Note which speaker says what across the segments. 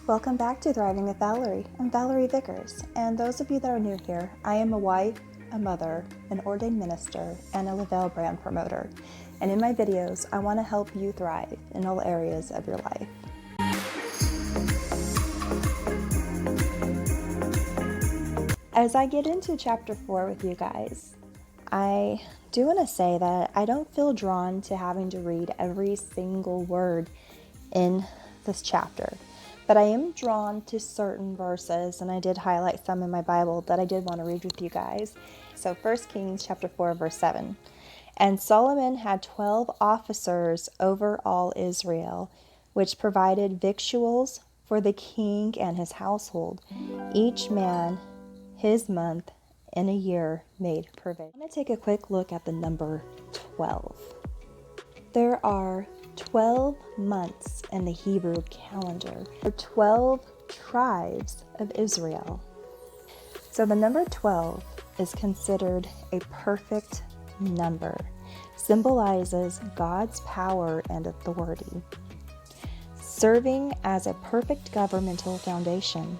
Speaker 1: Welcome back to Thriving with Valerie. I'm Valerie Vicars, and those of you that are new here, I am a wife, a mother, an ordained minister, and a Lavelle brand promoter. And in my videos, I want to help you thrive in all areas of your life. As I get into chapter 4 with you guys, I do want to say that I don't feel drawn to having to read every single word in this chapter. But I am drawn to certain verses, and I did highlight some in my Bible that I did want to read with you guys. So 1Kings chapter 4, verse 7. And Solomon had 12 officers over all Israel, which provided victuals for the king and his household, each man his month in a year made provision. I'm going to take a quick look at the number 12. There are 12 months in the Hebrew calendar. There are 12 tribes of Israel. So the number 12 is considered a perfect number, symbolizes God's power and authority, serving as a perfect governmental foundation,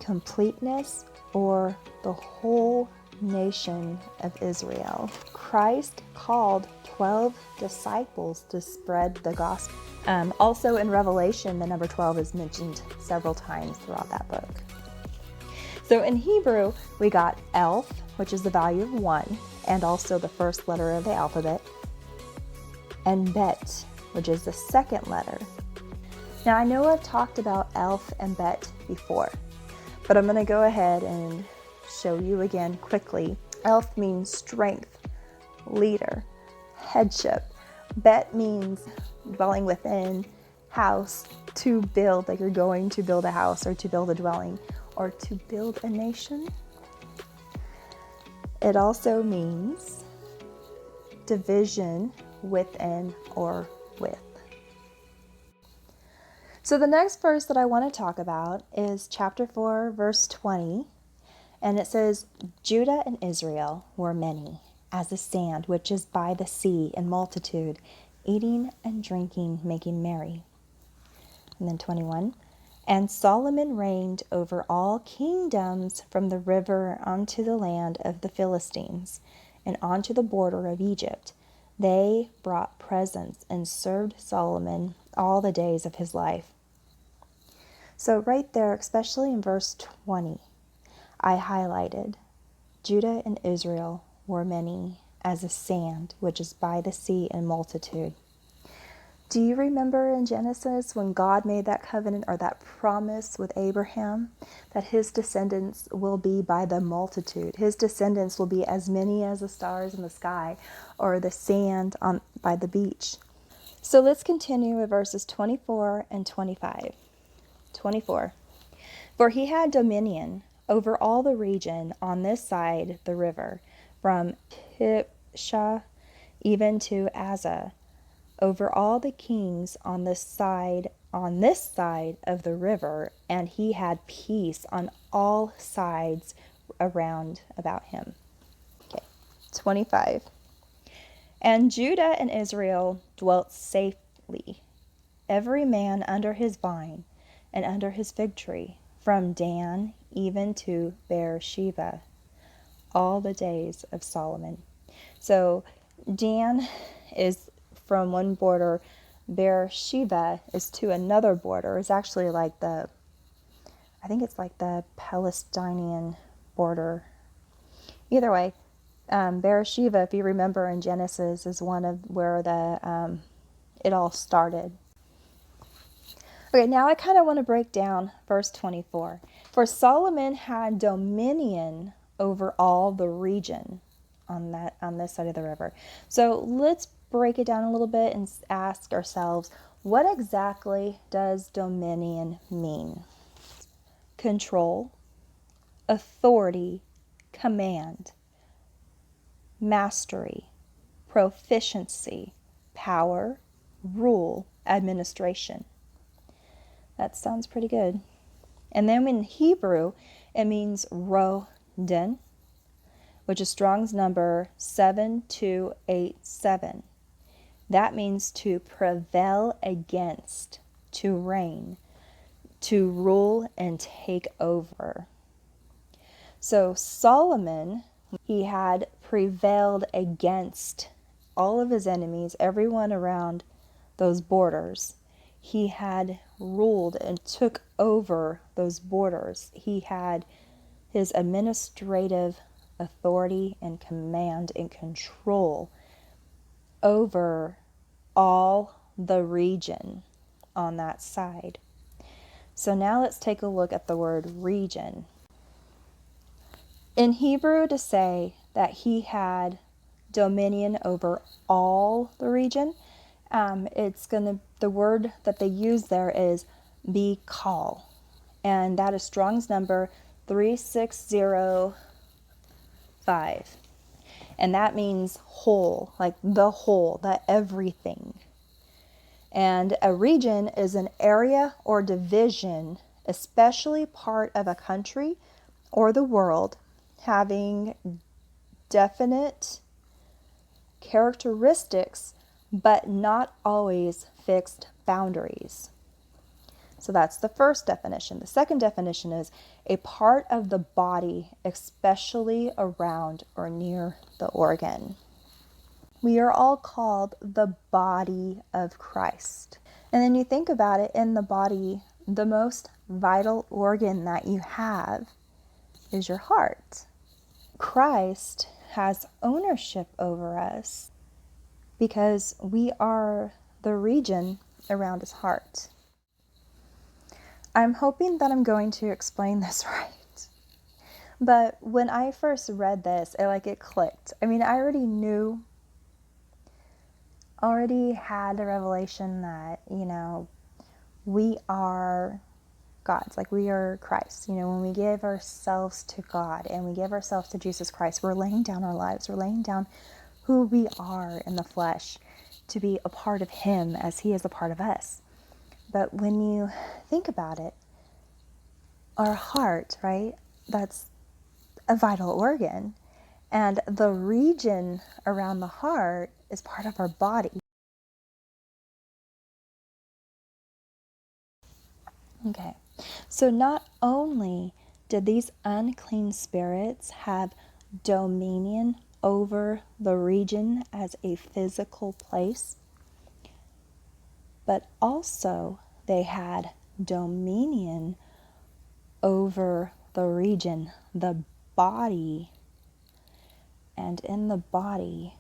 Speaker 1: completeness, or the whole nation of Israel. Christ called 12 disciples to spread the gospel. Also in Revelation, the number 12 is mentioned several times throughout that book. So in Hebrew, we got Elf, which is the value of 1, and also the first letter of the alphabet, and Bet, which is the second letter. Now I know I've talked about Elf and Bet before, but I'm going to go ahead and show you again quickly. Elf means strength, leader, headship. Bet means dwelling within, house, to build, like you're going to build a house or to build a dwelling or to build a nation. It also means division within or with. So the next verse that I want to talk about is chapter 4, verse 20. And it says, Judah and Israel were many, as the sand which is by the sea in multitude, eating and drinking, making merry. And then 21, and Solomon reigned over all kingdoms from the river unto the land of the Philistines, and unto the border of Egypt. They brought presents and served Solomon all the days of his life. So right there, especially in verse 20, I highlighted, Judah and Israel were many, as the sand which is by the sea in multitude. Do you remember in Genesis when God made that covenant or that promise with Abraham that his descendants will be by the multitude? His descendants will be as many as the stars in the sky or the sand by the beach. So let's continue with verses 24 and 25. 24. For he had dominion over all the region on this side the river, from Tipshah even to Azza, over all the kings on this side of the river, and he had peace on all sides around about him. Okay, 25. And Judah and Israel dwelt safely, every man under his vine and under his fig tree, from Dan even to Beersheba, all the days of Solomon. So Dan is from one border, Beersheba is to another border. It's actually like I think it's like the Palestinian border. Either way, Beersheba, if you remember in Genesis, is one of where it all started. Okay, now I kind of want to break down verse 24. For Solomon had dominion over all the region on this side of the river. So let's break it down a little bit and ask ourselves, what exactly does dominion mean? Control, authority, command, mastery, proficiency, power, rule, administration. That sounds pretty good. And then in Hebrew, it means roden, which is Strong's number 7287. That means to prevail against, to reign. to rule and take over. So Solomon, he had prevailed against all of his enemies, everyone around those borders. He had ruled and took over those borders. He had his administrative authority and command and control over all the region on that side. So now let's take a look at the word region. In Hebrew, to say that he had dominion over all the region, the word that they use there is Vicars, and that is Strong's number 3605, and that means whole, like the whole, the everything. And a region is an area or division, especially part of a country or the world, having definite characteristics, but not always fixed boundaries. So that's the first definition. The second definition is a part of the body, especially around or near the organ. We are all called the body of Christ. And then you think about it, in the body, the most vital organ that you have is your heart. Christ has ownership over us because we are the region around his heart. I'm hoping that I'm going to explain this right. But when I first read this, it clicked. I mean, I already had the revelation that, we are God's, like we are Christ. When we give ourselves to God and we give ourselves to Jesus Christ, we're laying down our lives. We're laying down who we are in the flesh to be a part of him as he is a part of us. But when you think about it, our heart, right, that's a vital organ. And the region around the heart is part of our body. Okay, so not only did these unclean spirits have dominion over the region as a physical place, but also they had dominion over the region, the body. And in the body,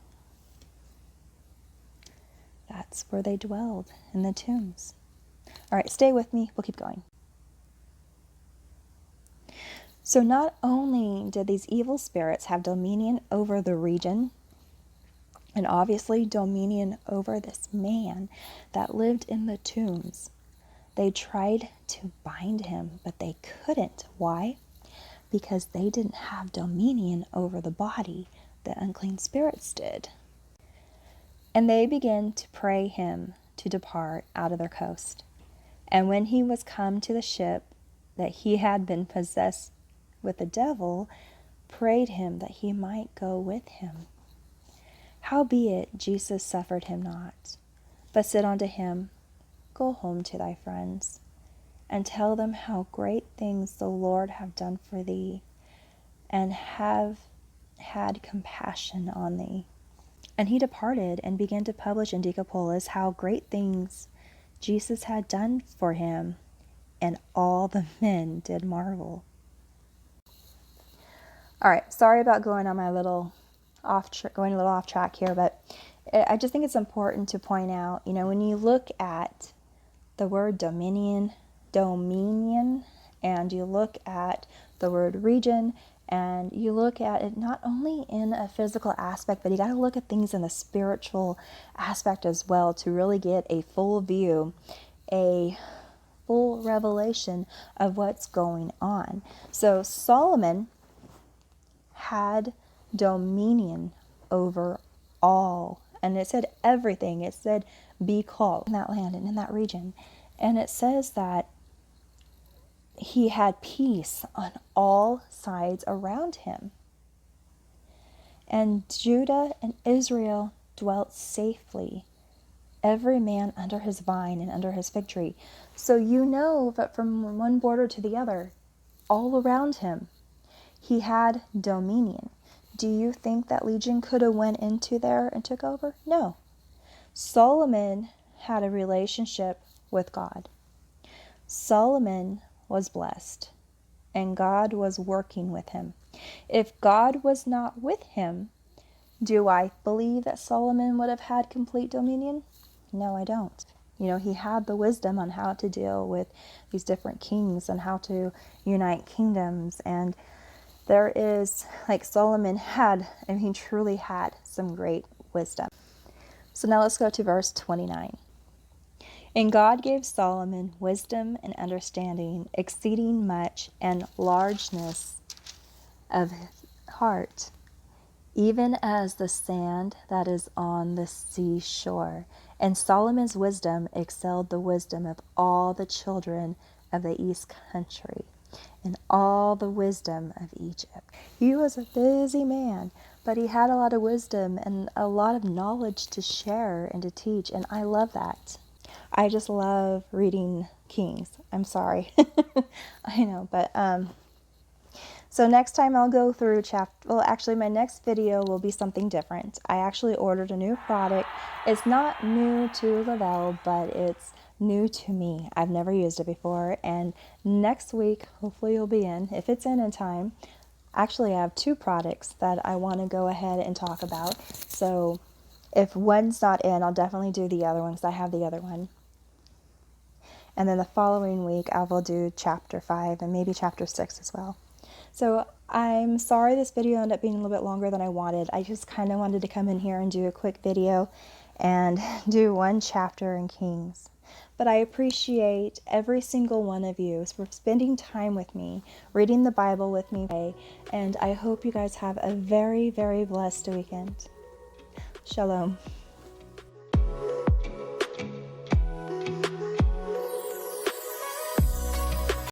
Speaker 1: that's where they dwelled, in the tombs. All right, stay with me. We'll keep going. So not only did these evil spirits have dominion over the region, and obviously dominion over this man that lived in the tombs, they tried to bind him, but they couldn't. Why? Because they didn't have dominion over the body. The unclean spirits did. And they began to pray him to depart out of their coast. And when he was come to the ship that he had been possessed with the devil, prayed him that he might go with him. Howbeit Jesus suffered him not, but said unto him, Go home to thy friends, and tell them how great things the Lord have done for thee, and have had compassion on thee. And he departed and began to publish in Decapolis how great things Jesus had done for him, and all the men did marvel. All right, sorry about going a little off track here, but I just think it's important to point out, when you look at the word dominion, and you look at the word region, and you look at it not only in a physical aspect, but you got to look at things in the spiritual aspect as well to really get a full view, a full revelation of what's going on. So Solomon had dominion over all, and it said everything. It said be called in that land and in that region, and it says that he had peace on all sides around him. And Judah and Israel dwelt safely every man under his vine and under his fig tree. So you know that from one border to the other, all around him, he had dominion. Do you think that Legion could have went into there and took over? No. Solomon had a relationship with God. Solomon was blessed, and God was working with him. If God was not with him, do I believe that Solomon would have had complete dominion? No, I don't. You know, he had the wisdom on how to deal with these different kings and how to unite kingdoms. And there is, like Solomon had, and he truly had some great wisdom. So now let's go to verse 29. And God gave Solomon wisdom and understanding, exceeding much, and largeness of heart, even as the sand that is on the seashore. And Solomon's wisdom excelled the wisdom of all the children of the east country, and all the wisdom of Egypt. He was a busy man, but he had a lot of wisdom and a lot of knowledge to share and to teach, and I love that. I just love reading Kings. I'm sorry. I know, but so next time I'll go through well, actually my next video will be something different. I actually ordered a new product. It's not new to Lavelle, but it's new to me. I've never used it before, and next week, hopefully you'll be in, if it's in time. Actually, I have 2 products that I want to go ahead and talk about. So if one's not in, I'll definitely do the other one because I have the other one. And then the following week, I will do chapter 5 and maybe chapter 6 as well. So I'm sorry this video ended up being a little bit longer than I wanted. I just kind of wanted to come in here and do a quick video and do one chapter in Kings. But I appreciate every single one of you for spending time with me, reading the Bible with me today, and I hope you guys have a very, very blessed weekend. Shalom.